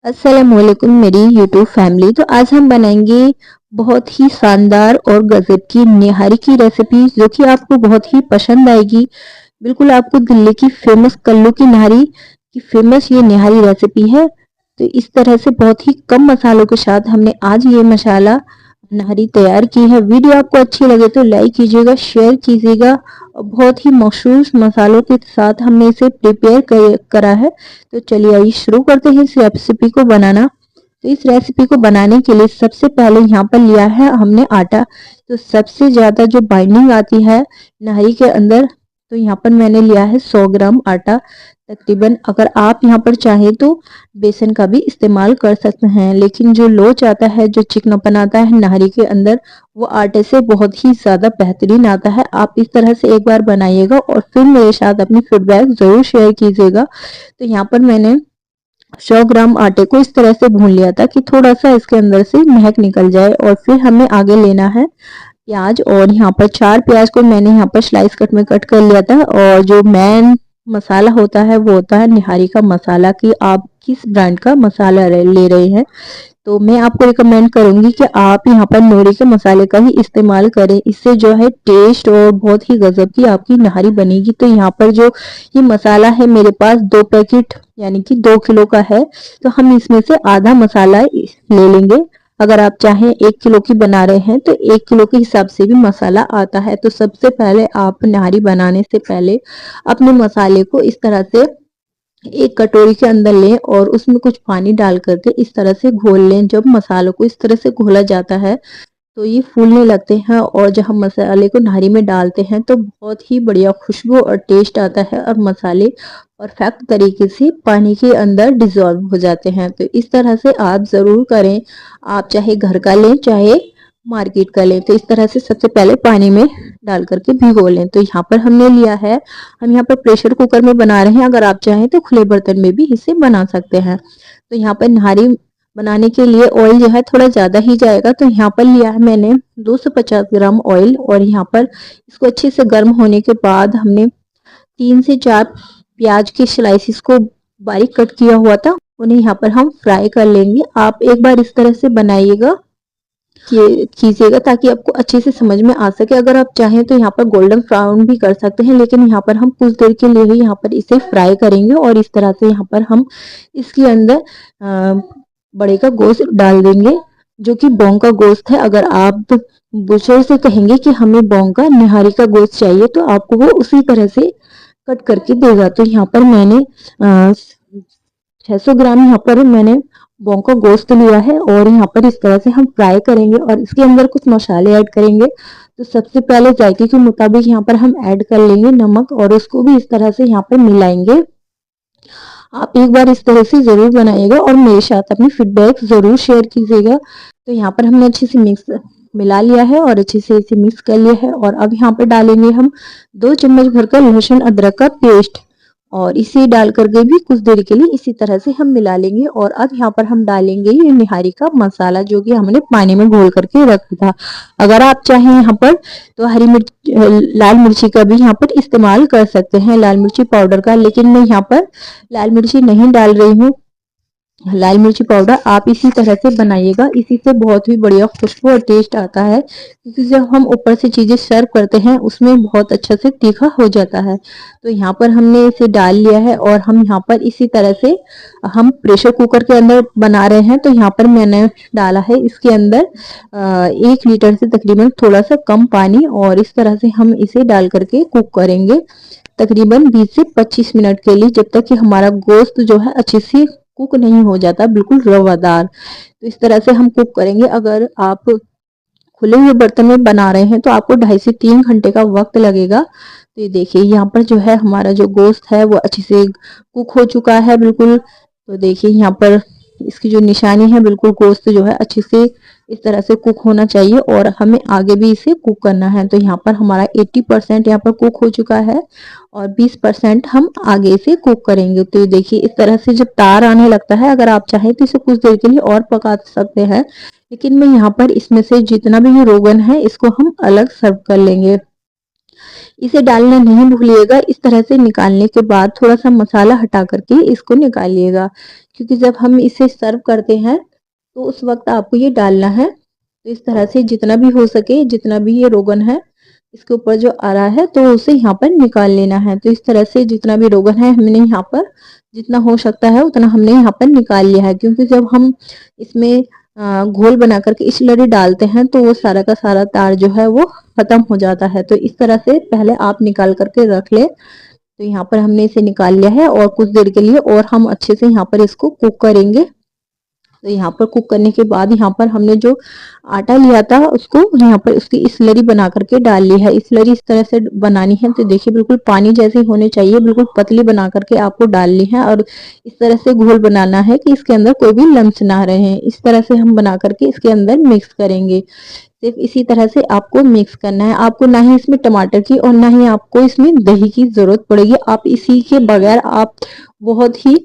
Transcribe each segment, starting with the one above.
अस्सलामुअलैकुम मेरी YouTube family. तो आज हम बनाएंगे बहुत ही शानदार और गजब की निहारी की रेसिपी जो कि आपको बहुत ही पसंद आएगी। बिल्कुल आपको दिल्ली की फेमस कल्लू की निहारी की फेमस ये निहारी रेसिपी है। तो इस तरह से बहुत ही कम मसालों के साथ हमने आज ये मसाला निहारी तैयार की है। वीडियो आपको अच्छी लगे तो लाइक कीजिएगा, शेयर कीजिएगा। और बहुत ही मशहूर मसालों के साथ हमने इसे प्रिपेयर करा है। तो चलिए आइए शुरू करते हैं इस रेसिपी को बनाना। तो इस रेसिपी को बनाने के लिए सबसे पहले यहाँ पर लिया है हमने आटा। तो सबसे ज्यादा जो बाइंडिंग आती है नहरी के अंदर, तो यहाँ पर मैंने लिया है 100 ग्राम आटा तकरीबन। अगर आप यहाँ पर चाहें तो बेसन का भी इस्तेमाल कर सकते हैं, लेकिन जो लोच आता है, जो चिकनापन आता है नहरी के अंदर, वो आटे से बहुत ही ज्यादा बेहतरीन आता है। आप इस तरह से एक बार बनाइएगा और फिर मेरे साथ अपनी फीडबैक जरूर शेयर कीजिएगा। तो यहाँ पर मैंने 100 ग्राम आटे को इस तरह से भून लिया था कि थोड़ा सा इसके अंदर से महक निकल जाए। और फिर हमें आगे लेना है प्याज, और यहाँ पर 4 प्याज को मैंने यहाँ पर स्लाइस कट में कट कर लिया था। और जो मेन मसाला होता है वो होता है निहारी का मसाला, कि आप किस ब्रांड का मसाला ले रहे हैं। तो मैं आपको रिकमेंड करूंगी कि आप यहाँ पर नोरी के मसाले का ही इस्तेमाल करें। इससे जो है टेस्ट और बहुत ही गजब की आपकी नहारी बनेगी। तो यहाँ पर जो ये मसाला है मेरे पास 2 पैकेट यानी कि 2 किलो का है। तो हम इसमें से आधा मसाला ले लेंगे। अगर आप चाहें 1 किलो की बना रहे हैं तो 1 किलो के हिसाब से भी मसाला आता है। तो सबसे पहले आप नहारी बनाने से पहले अपने मसाले को इस तरह से एक कटोरी के अंदर लें और उसमें कुछ पानी डाल करके इस तरह से घोल लें। जब मसालों को इस तरह से घोला जाता है तो ये फूलने लगते हैं, और जब हम मसाले को नहारी में डालते हैं तो बहुत ही बढ़िया खुशबू और टेस्ट आता है, और मसाले परफेक्ट तरीके से पानी के अंदर डिजॉल्व हो जाते हैं। तो इस तरह से आप ज़रूर करें। आप चाहे घर का लें चाहे मार्केट का लें। तो इस तरह से सबसे पहले पानी में डाल करके भिगो लें। तो यहाँ पर हमने लिया है, हम यहाँ पर प्रेशर कुकर में बना रहे हैं। अगर आप चाहें तो खुले बर्तन में भी इसे बना सकते हैं। तो यहाँ पर नहारी बनाने के लिए ऑयल जो है थोड़ा ज़्यादा ही जाएगा। तो यहाँ पर लिया है मैंने 250 ग्राम ऑयल, और यहाँ पर इसको अच्छे से गर्म होने के बाद हमने 3 से 4 प्याज के स्लाइसिस को बारीक कट किया हुआ था, उन्हें यहाँ पर हम फ्राई कर लेंगे। आप एक बार इस तरह से बनाइएगा कीजिएगा ताकि आपको अच्छे से समझ में आ सके। अगर आप चाहें तो यहाँ पर गोल्डन ब्राउन भी कर सकते हैं, लेकिन यहाँ पर हम कुछ देर के लिए ही यहाँ पर इसे फ्राई करेंगे। और इस तरह से यहाँ पर हम इसके अंदर बड़े का गोश्त डाल देंगे, जो कि बोंग का गोश्त है। अगर आप बुशर से कहेंगे कि हमें बोंग का निहारी का गोश्त चाहिए तो आपको वो उसी तरह से कट करके देगा। तो यहाँ पर मैंने 600 ग्राम यहाँ पर मैंने बोंग का गोश्त लिया है, और यहाँ पर इस तरह से हम फ्राई करेंगे और इसके अंदर कुछ मसाले ऐड करेंगे। तो सबसे पहले जायके के मुताबिक यहाँ पर हम ऐड कर लेंगे नमक, और उसको भी इस तरह से यहाँ पर मिलाएंगे। आप एक बार इस तरह से जरूर बनाइएगा और मेरे साथ अपनी फीडबैक जरूर शेयर कीजिएगा। तो यहाँ पर हमने अच्छे से मिक्स मिला लिया है और अच्छे से इसे मिक्स कर लिया है। और अब यहाँ पर डालेंगे हम 2 चम्मच भरकर लहसुन अदरक का पेस्ट, और इसे डाल करके भी कुछ देर के लिए इसी तरह से हम मिला लेंगे। और अब यहाँ पर हम डालेंगे ये निहारी का मसाला, जो कि हमने पानी में घोल करके रखा था। अगर आप चाहें यहाँ पर तो हरी मिर्च लाल मिर्ची का भी यहाँ पर इस्तेमाल कर सकते हैं, लाल मिर्ची पाउडर का, लेकिन मैं यहाँ पर लाल मिर्ची नहीं डाल रही हूँ। लाल मिर्ची पाउडर आप इसी तरह से बनाइएगा, इसी से बहुत ही बढ़िया खुशबू और टेस्ट आता है, क्योंकि जब हम ऊपर से चीजें सर्व करते हैं उसमें बहुत अच्छा से तीखा हो जाता है। तो यहाँ पर हमने इसे डाल लिया है, और हम यहाँ पर इसी तरह से हम प्रेशर कुकर के अंदर बना रहे हैं। तो यहाँ पर मैंने डाला है इसके अंदर 1 लीटर से तकरीबन थोड़ा सा कम पानी, और इस तरह से हम इसे डाल करके कुक करेंगे तकरीबन 20 से 25 मिनट के लिए, जब तक कि हमारा गोश्त जो है अच्छे से कुक नहीं हो जाता, बिल्कुल रवादार। तो इस तरह से हम कुक करेंगे। अगर आप खुले हुए बर्तन में बना रहे हैं तो आपको 2.5 से 3 घंटे का वक्त लगेगा। तो ये देखिए यहाँ पर जो है हमारा जो गोश्त है वो अच्छे से कुक हो चुका है बिल्कुल। तो देखिए यहाँ पर इसकी जो निशानी है, बिल्कुल गोश्त जो है अच्छे से इस तरह से कुक होना चाहिए, और हमें आगे भी इसे कुक करना है। तो यहाँ पर हमारा 80% यहाँ पर कुक हो चुका है, और 20% हम आगे से कुक करेंगे। तो ये देखिए इस तरह से जब तार आने लगता है, अगर आप चाहें तो इसे कुछ देर के लिए और पका सकते हैं, लेकिन मैं यहाँ पर इसमें से जितना भी ये रोगन है इसको हम अलग सर्व कर लेंगे। इसे डालना नहीं भूलिएगा। इस तरह से निकालने के बाद थोड़ा सा मसाला हटा करके इसको निकालिएगा, क्योंकि जब हम इसे सर्व करते हैं तो उस वक्त आपको ये डालना है। तो इस तरह से जितना भी हो सके, जितना भी ये रोगन है इसके ऊपर जो आ रहा है तो उसे यहाँ पर निकाल लेना है। तो इस तरह से जितना भी रोगन है हमने यहाँ पर जितना हो सकता है उतना हमने यहाँ पर निकाल लिया है, क्योंकि जब हम इसमें घोल बना करके स्लरी डालते हैं तो वो सारा का सारा तार जो है वो खत्म हो जाता है। तो इस तरह से पहले आप निकाल करके रख ले। तो यहाँ पर हमने इसे निकाल लिया है और कुछ देर के लिए और हम अच्छे से यहाँ पर इसको कुक करेंगे। तो यहाँ पर कुक करने के बाद यहाँ पर हमने जो आटा लिया था उसको यहाँ पर उसकी स्लरी बना करके डाल ली है। स्लरी इस तरह से बनानी है, तो देखिए बिल्कुल पानी जैसी होनी चाहिए, बिल्कुल पतली बना करके आपको डालनी है और इस तरह से घोल बनाना है कि इसके अंदर कोई भी लम्स ना रहे। इस तरह से हम बना करके इसके अंदर मिक्स करेंगे। सिर्फ इसी तरह से आपको मिक्स करना है। आपको ना ही इसमें टमाटर की और ना ही आपको इसमें दही की जरूरत पड़ेगी। आप इसी के बगैर आप बहुत ही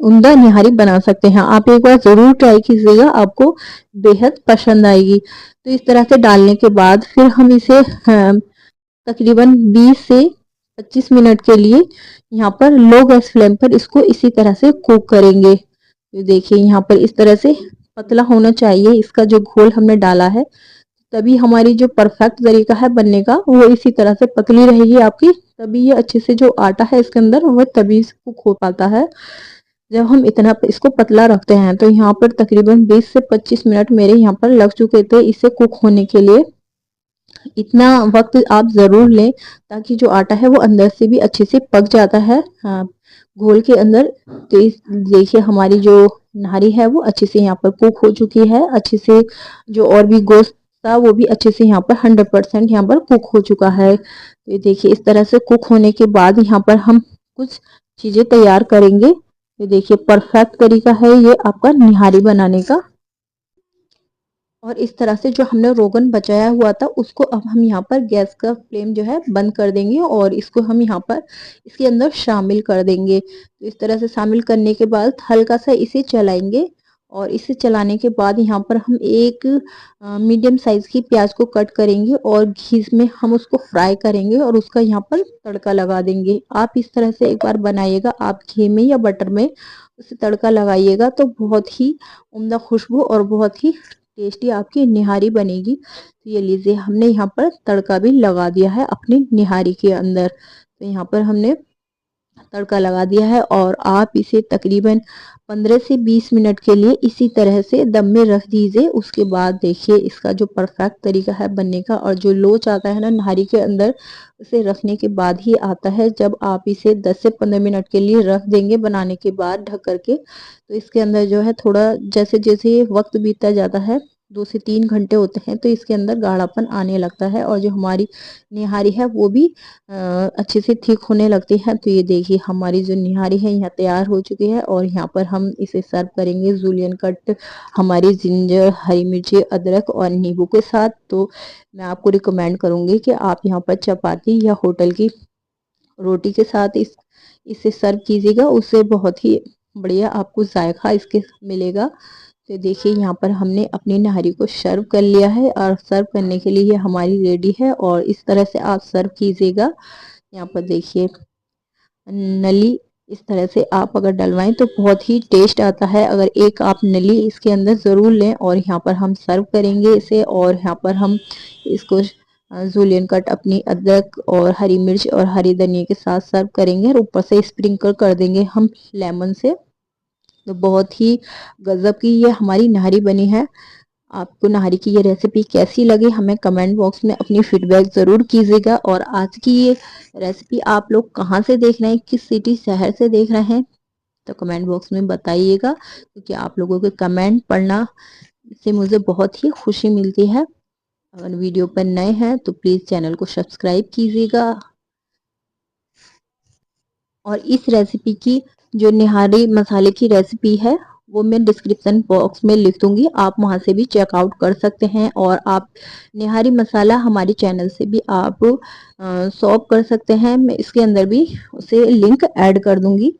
उम्दा निहारी बना सकते हैं। आप एक बार जरूर ट्राई कीजिएगा, आपको बेहद पसंद आएगी। तो इस तरह से डालने के बाद फिर हम इसे तकरीबन 20 से 25 मिनट के लिए यहाँ पर लो गैस फ्लेम पर इसको इसी तरह से कुक करेंगे। तो देखिए यहाँ पर इस तरह से पतला होना चाहिए इसका जो घोल हमने डाला है, तभी हमारी जो परफेक्ट तरीका है बनने का वो इसी तरह से पतली रहेगी आपकी, तभी ये अच्छे से जो आटा है इसके अंदर वो तभी कुक हो पाता है। जब हम इतना इसको पतला रखते हैं तो यहाँ पर तकरीबन 20 से 25 मिनट मेरे यहाँ पर लग चुके थे इसे कुक होने के लिए। इतना वक्त आप जरूर लें ताकि जो आटा है वो अंदर से भी अच्छे से पक जाता है, हाँ, घोल के अंदर। तो इस देखिए हमारी जो नारी है वो अच्छे से यहाँ पर कुक हो चुकी है। अच्छे से जो और भी गोश्त था वो भी अच्छे से यहाँ पर 100% यहाँ पर कुक हो चुका है। तो ये देखिए इस तरह से कुक होने के बाद यहाँ पर हम कुछ चीजें तैयार करेंगे। ये देखिए परफेक्ट तरीका है ये आपका निहारी बनाने का। और इस तरह से जो हमने रोगन बचाया हुआ था उसको अब हम यहाँ पर गैस का फ्लेम जो है बंद कर देंगे और इसको हम यहाँ पर इसके अंदर शामिल कर देंगे। तो इस तरह से शामिल करने के बाद हल्का सा इसे चलाएंगे और इसे चलाने के बाद यहाँ पर हम एक मीडियम साइज की प्याज को कट करेंगे और घी में हम उसको फ्राई करेंगे और उसका यहाँ पर तड़का लगा देंगे। आप इस तरह से एक बार बनाइएगा, आप घी में या बटर में उसे तड़का लगाइएगा तो बहुत ही उम्दा खुशबू और बहुत ही टेस्टी आपकी निहारी बनेगी। तो ये लीजिए हमने यहाँ पर तड़का भी लगा दिया है अपनी निहारी के अंदर। तो यहाँ पर हमने तड़का लगा दिया है और आप इसे तकरीबन 15 से 20 मिनट के लिए इसी तरह से दम में रख दीजिए। उसके बाद देखिए इसका जो परफेक्ट तरीका है बनने का और जो लोच आता है ना निहारी के अंदर, उसे रखने के बाद ही आता है। जब आप इसे 10 से 15 मिनट के लिए रख देंगे बनाने के बाद ढक करके, तो इसके अंदर जो है थोड़ा जैसे जैसे वक्त बीतता जाता है 2 से 3 घंटे होते हैं तो इसके अंदर गाढ़ापन आने लगता है और जो हमारी निहारी है वो भी अच्छे से ठीक होने लगती है। तो ये देखिए हमारी जो निहारी है यहाँ तैयार हो चुकी है और यहाँ पर हम इसे सर्व करेंगे जूलियन कट हमारी जिंजर, हरी मिर्ची, अदरक और नींबू के साथ। तो मैं आपको रिकमेंड करूंगी कि आप यहाँ पर चपाती या होटल की रोटी के साथ इसे सर्व कीजिएगा, उससे बहुत ही बढ़िया आपको जायका इसके मिलेगा। तो देखिए यहाँ पर हमने अपनी नहारी को सर्व कर लिया है और सर्व करने के लिए ये हमारी रेडी है और इस तरह से आप सर्व कीजिएगा। यहाँ पर देखिए नली इस तरह से आप अगर डलवाएं तो बहुत ही टेस्ट आता है। अगर एक आप नली इसके अंदर ज़रूर लें और यहाँ पर हम सर्व करेंगे इसे और यहाँ पर हम इसको जूलियन कट अपनी अदरक और हरी मिर्च और हरी धनिया के साथ सर्व करेंगे और ऊपर से स्प्रिंकल कर देंगे हम लेमन से। तो बहुत ही गजब की ये हमारी नहारी बनी है। आपको नहारी की ये रेसिपी कैसी लगी हमें कमेंट बॉक्स में अपनी फीडबैक ज़रूर कीजिएगा। और आज की ये रेसिपी आप लोग कहाँ से देख रहे हैं, किस सिटी शहर से देख रहे हैं, तो कमेंट बॉक्स में बताइएगा, क्योंकि आप लोगों के कमेंट पढ़ना से मुझे बहुत ही खुशी मिलती है। अगर वीडियो पर नए हैं तो प्लीज़ चैनल को सब्सक्राइब कीजिएगा। और इस रेसिपी की जो निहारी मसाले की रेसिपी है वो मैं डिस्क्रिप्शन बॉक्स में लिख दूंगी, आप वहां से भी चेकआउट कर सकते हैं। और आप निहारी मसाला हमारे चैनल से भी आप शॉप कर सकते हैं, मैं इसके अंदर भी उसे लिंक ऐड कर दूंगी।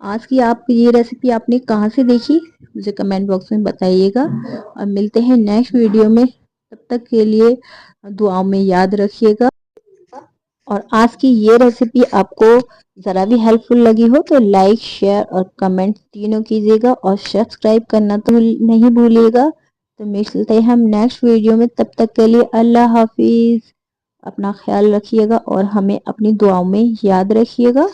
आज की आप ये रेसिपी आपने कहाँ से देखी मुझे कमेंट बॉक्स में बताइएगा। और मिलते हैं नेक्स्ट वीडियो में, तब तक के लिए दुआओं में याद रखिएगा। और आज की ये रेसिपी आपको ज़रा भी हेल्पफुल लगी हो तो लाइक, शेयर और कमेंट तीनों कीजिएगा और सब्सक्राइब करना तो नहीं भूलिएगा। तो मिलते हैं हम नेक्स्ट वीडियो में, तब तक के लिए अल्लाह हाफिज़। अपना ख्याल रखिएगा और हमें अपनी दुआओं में याद रखिएगा।